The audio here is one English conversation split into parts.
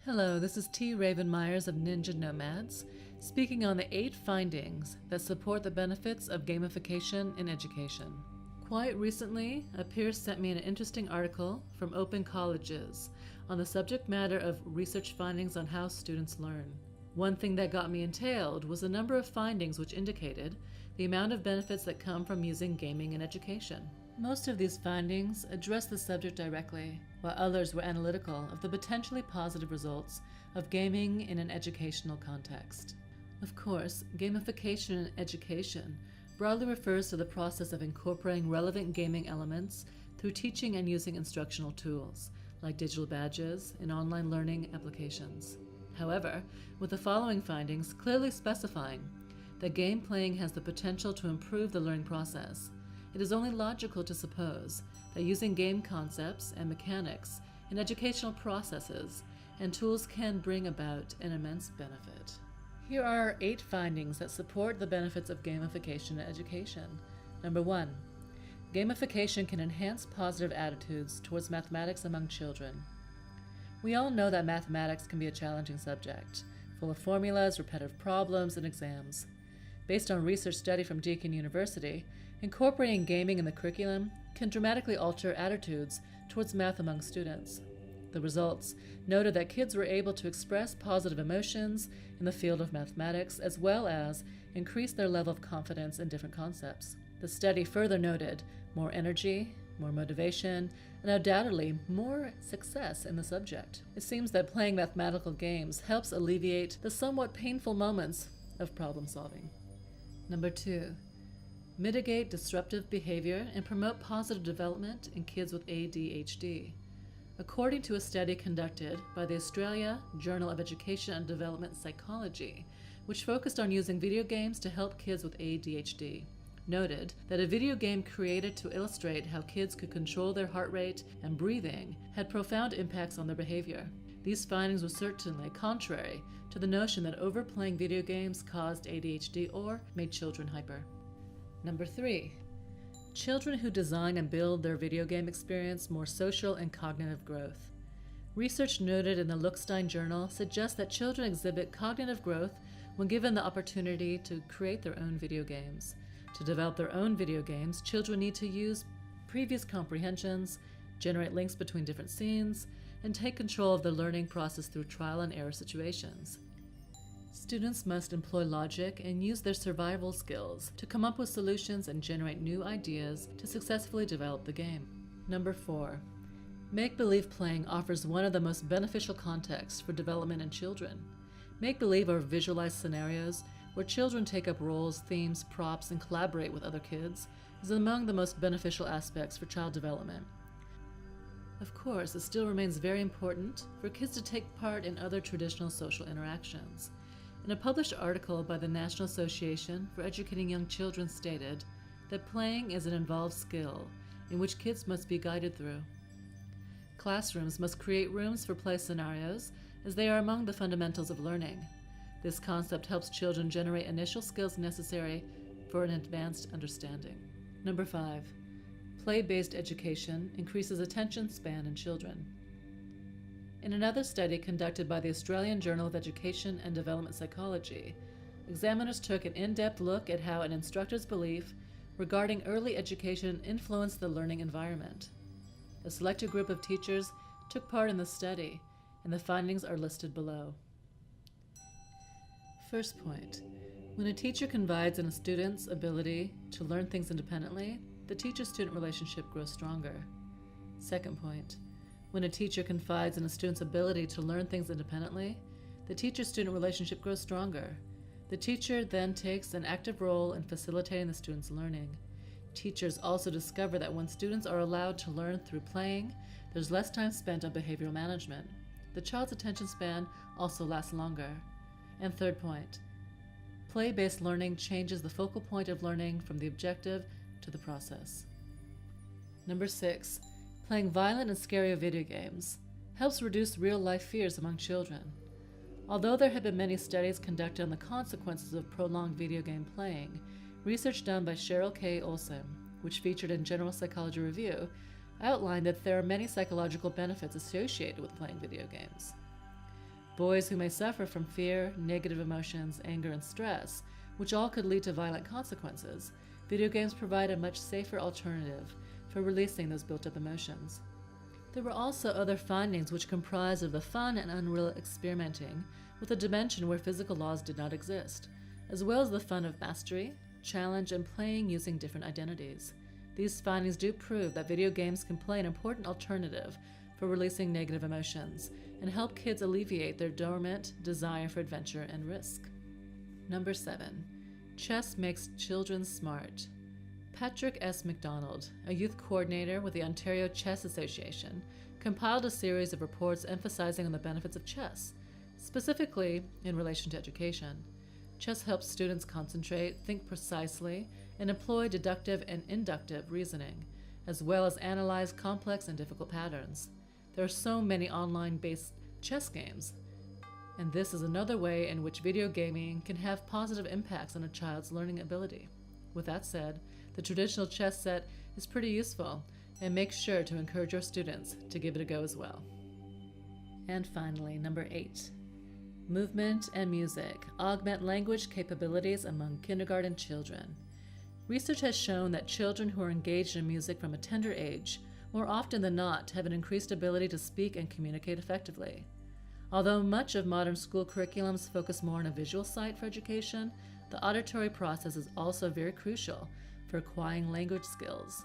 Hello, this is T. Raven Meyers of Ninja Nomads, speaking on the 8 findings that support the benefits of gamification in education. Quite recently, a peer sent me an interesting article from Open Colleges on the subject matter of research findings on how students learn. One thing that got me entailed was a number of findings which indicated the amount of benefits that come from using gaming in education. Most of these findings address the subject directly, while others were analytical of the potentially positive results of gaming in an educational context. Of course, gamification in education broadly refers to the process of incorporating relevant gaming elements through teaching and using instructional tools, like digital badges in online learning applications. However, with the following findings clearly specifying that game playing has the potential to improve the learning process, it is only logical to suppose that using game concepts and mechanics in educational processes and tools can bring about an immense benefit. Here are 8 findings that support the benefits of gamification in education. Number 1. Gamification can enhance positive attitudes towards mathematics among children. We all know that mathematics can be a challenging subject, full of formulas, repetitive problems, and exams. Based on research study from Deakin University, incorporating gaming in the curriculum can dramatically alter attitudes towards math among students. The results noted that kids were able to express positive emotions in the field of mathematics as well as increase their level of confidence in different concepts. The study further noted more energy, more motivation, and undoubtedly more success in the subject. It seems that playing mathematical games helps alleviate the somewhat painful moments of problem solving. Number 2. Mitigate disruptive behavior and promote positive development in kids with ADHD. According to a study conducted by the Australia Journal of Education and Development Psychology, which focused on using video games to help kids with ADHD, noted that a video game created to illustrate how kids could control their heart rate and breathing had profound impacts on their behavior. These findings were certainly contrary to the notion that overplaying video games caused ADHD or made children hyper. Number 3. Children who design and build their video game experience more social and cognitive growth. Research noted in the Lookstein Journal suggests that children exhibit cognitive growth when given the opportunity to create their own video games. To develop their own video games, children need to use previous comprehensions, generate links between different scenes, and take control of the learning process through trial and error situations. Students must employ logic and use their survival skills to come up with solutions and generate new ideas to successfully develop the game. Number 4. Make-believe playing offers one of the most beneficial contexts for development in children. Make-believe or visualized scenarios where children take up roles, themes, props, and collaborate with other kids is among the most beneficial aspects for child development. Of course, it still remains very important for kids to take part in other traditional social interactions. In a published article by the National Association for Educating Young Children stated that playing is an involved skill in which kids must be guided through. Classrooms must create rooms for play scenarios as they are among the fundamentals of learning. This concept helps children generate initial skills necessary for an advanced understanding. Number 5. Play-based education increases attention span in children. In another study conducted by the Australian Journal of Education and Development Psychology, examiners took an in-depth look at how an instructor's belief regarding early education influenced the learning environment. A selected group of teachers took part in the study, and the findings are listed below. First point, when a teacher confides in a student's ability to learn things independently, the teacher-student relationship grows stronger. Second point, when a teacher confides in a student's ability to learn things independently, the teacher-student relationship grows stronger. The teacher then takes an active role in facilitating the student's learning. Teachers also discover that when students are allowed to learn through playing, there's less time spent on behavioral management. The child's attention span also lasts longer. And third point, play-based learning changes the focal point of learning from the objective to the process. Number 6. Playing violent and scary video games helps reduce real-life fears among children. Although there have been many studies conducted on the consequences of prolonged video game playing, research done by Cheryl K. Olson, which featured in General Psychology Review, outlined that there are many psychological benefits associated with playing video games. Boys who may suffer from fear, negative emotions, anger, and stress, which all could lead to violent consequences, video games provide a much safer alternative for releasing those built-up emotions. There were also other findings which comprised of the fun and unreal experimenting with a dimension where physical laws did not exist, as well as the fun of mastery, challenge, and playing using different identities. These findings do prove that video games can play an important alternative for releasing negative emotions and help kids alleviate their dormant desire for adventure and risk. Number 7. Chess makes children smart. Patrick S. McDonald, a youth coordinator with the Ontario Chess Association, compiled a series of reports emphasizing on the benefits of chess, specifically in relation to education. Chess helps students concentrate, think precisely, and employ deductive and inductive reasoning, as well as analyze complex and difficult patterns. There are so many online-based chess games, and this is another way in which video gaming can have positive impacts on a child's learning ability. With that said, the traditional chess set is pretty useful, and make sure to encourage your students to give it a go as well. And finally, number 8. Movement and music augment language capabilities among kindergarten children. Research has shown that children who are engaged in music from a tender age, more often than not, have an increased ability to speak and communicate effectively. Although much of modern school curriculums focus more on a visual site for education, the auditory process is also very crucial for acquiring language skills.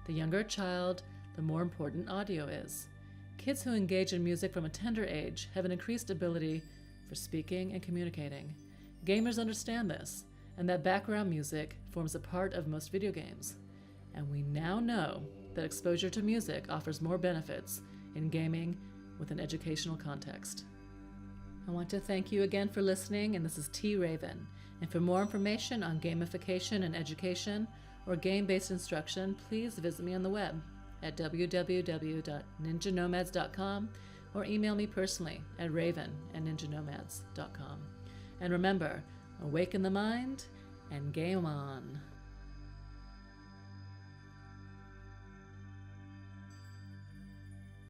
The younger a child, the more important audio is. Kids who engage in music from a tender age have an increased ability for speaking and communicating. Gamers understand this, and that background music forms a part of most video games. And we now know that exposure to music offers more benefits in gaming with an educational context. I want to thank you again for listening, and this is T. Raven. And for more information on gamification and education or game-based instruction, please visit me on the web at www.ninjanomads.com or email me personally at raven@ninjanomads.com. And remember, awaken the mind and game on.